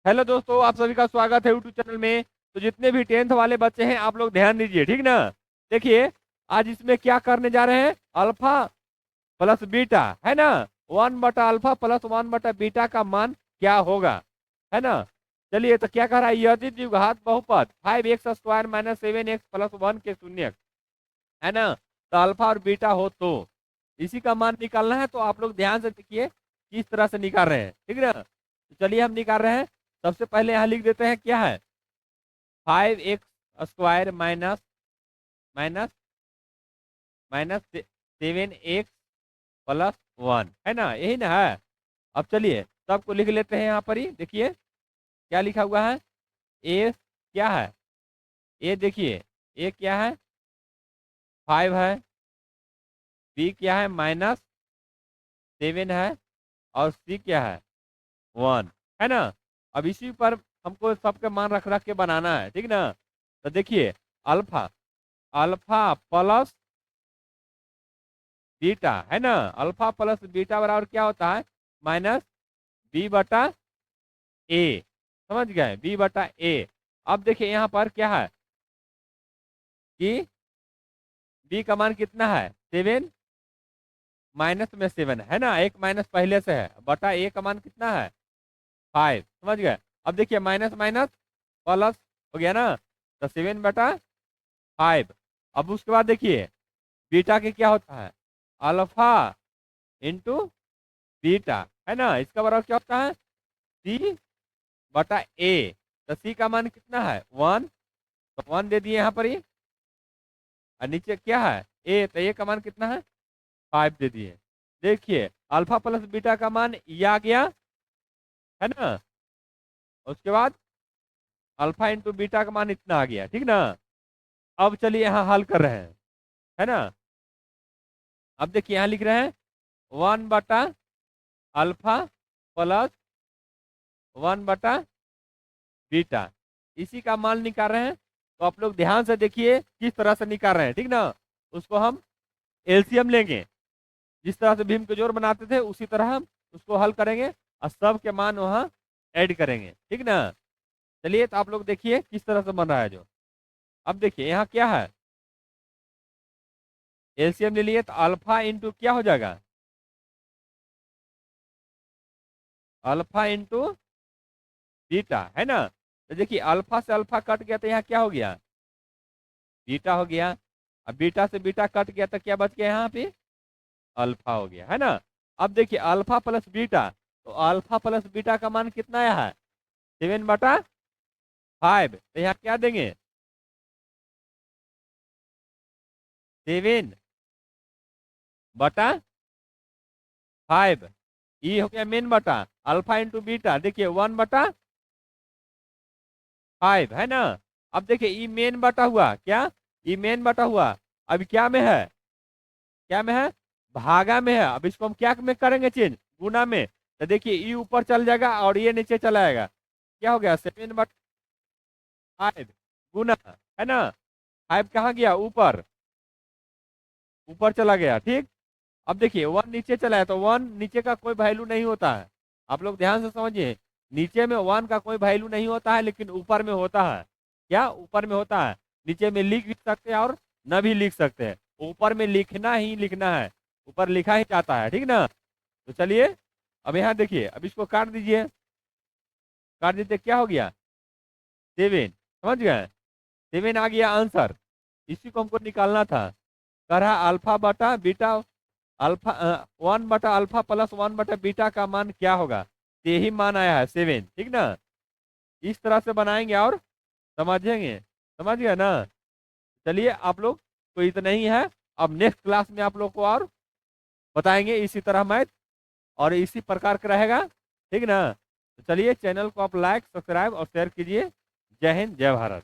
Hello दोस्तों, आप सभी का स्वागत है यूट्यूब चैनल में। तो जितने भी 10th वाले बच्चे हैं आप लोग ध्यान दीजिए, ठीक ना। देखिए, आज इसमें क्या करने जा रहे हैं। अल्फा प्लस बीटा है ना। 1/अल्फा प्लस 1/बीटा का मान क्या होगा, है ना। चलिए, तो क्या कह रहा है, यदि द्विघात बहुपद 5x² - 7x + 1 के शून्य है ना, तो अल्फा और बीटा हो तो इसी का मान निकालना है। तो आप लोग ध्यान से देखिए किस तरह से निकाल रहे हैं, ठीक ना। तो चलिए हम निकाल रहे हैं। सबसे पहले यहाँ लिख देते हैं क्या है, 5x² माइनस माइनस 7x + 1 है ना, यही ना है। अब चलिए सबको लिख लेते हैं। यहाँ पर ही देखिए क्या लिखा हुआ है। ए क्या है, ए देखिए, ए क्या है, 5 है। बी क्या है, -7 है। और सी क्या है, 1 है ना। अब इसी पर हमको सबके मान रख रख के बनाना है, ठीक ना। तो देखिए, अल्फा अल्फा प्लस बीटा है ना, अल्फा प्लस बीटा बराबर क्या होता है, -b/a। समझ गए, b/a। अब देखिए यहाँ पर क्या है कि b का मान कितना है, 7, माइनस में 7 है ना, एक माइनस पहले से है, बटा a का मान कितना है, 5। समझ गए। अब देखिए माइनस माइनस प्लस हो गया ना, तो 7/5। अब उसके बाद देखिए बीटा के क्या होता है, अल्फा इंटू बीटा है ना, इसका बराबर क्या होता है, c/a। तो c का मान कितना है, 1, तो 1 दे दिए यहाँ पर ही। और नीचे क्या है, a, तो a का मान कितना है, 5 दे दिए। देखिए अल्फा प्लस बीटा का मान ये आ गया, है ना। उसके बाद अल्फा इंटू बीटा का मान इतना आ गया, ठीक ना। अब चलिए यहाँ हल कर रहे हैं, है ना। अब देखिए यहाँ लिख रहे हैं 1/अल्फा प्लस 1/बीटा, इसी का मान निकाल रहे हैं। तो आप लोग ध्यान से देखिए किस तरह से निकाल रहे हैं, ठीक ना। उसको हम एलसीएम लेंगे, जिस तरह से भीम के जोड़ बनाते थे उसी तरह हम उसको हल करेंगे और सब के मान वहाँ ऐड करेंगे, ठीक ना। चलिए, तो आप लोग देखिए किस तरह से बन रहा है जो। अब देखिए यहाँ क्या है, एलसीएम ले लिए तो अल्फा इंटू क्या हो जाएगा, अल्फा इंटू बीटा है ना। तो देखिए अल्फा से अल्फा कट गया तो यहाँ क्या हो गया, बीटा हो गया। अब बीटा से बीटा कट गया तो क्या बच गया यहाँ पे, अल्फा हो गया, है ना। अब देखिए अल्फा प्लस बीटा, तो अल्फा प्लस बीटा का मान कितना आया है, 7/5। तो यहाँ क्या देंगे, 7/5। ये हो गया मेन बटा, अल्फा इंटू बीटा देखिए 1/5 है ना। अब देखिए ये मेन बटा हुआ क्या, ये मेन बटा हुआ। अभी क्या में है, क्या में है, भागा में है। अब इसको हम क्या में करेंगे, चेंज, गुना में। तो देखिए ये ऊपर चल जाएगा और ये नीचे चला जाएगा। क्या हो गया, 7/5 गुना, है ना। 5 कहाँ गया, ऊपर, ऊपर चला गया, ठीक। अब देखिए 1 नीचे चला है तो 1 नीचे का कोई वैल्यू नहीं होता है। आप लोग ध्यान से समझिए, नीचे में 1 का कोई वैल्यू नहीं होता है, लेकिन ऊपर में होता है। क्या, ऊपर में होता है। नीचे में लिख भी सकते हैं और न भी लिख सकते हैं, ऊपर में लिखना ही लिखना है, ऊपर लिखा ही जाता है, ठीक ना। तो चलिए अब यहाँ देखिए, अब इसको काट दीजिए, काट दीजिए, क्या हो गया, 7। समझ गए, 7 आ गया आंसर। इसी को हमको निकालना था। कह रहा अल्फा बटा बीटा, अल्फा 1/अल्फा प्लस 1/बीटा का मान क्या होगा। तो यही मान आया है 7, ठीक ना। इस तरह से बनाएंगे और समझेंगे, समझ गए ना। चलिए आप लोग, तो इतना ही है। अब नेक्स्ट क्लास में आप लोग को और बताएंगे इसी तरह मैथ, और इसी प्रकार का रहेगा, ठीक ना। तो चलिए चैनल को आप लाइक सब्सक्राइब और शेयर कीजिए। जय हिंद, जय भारत।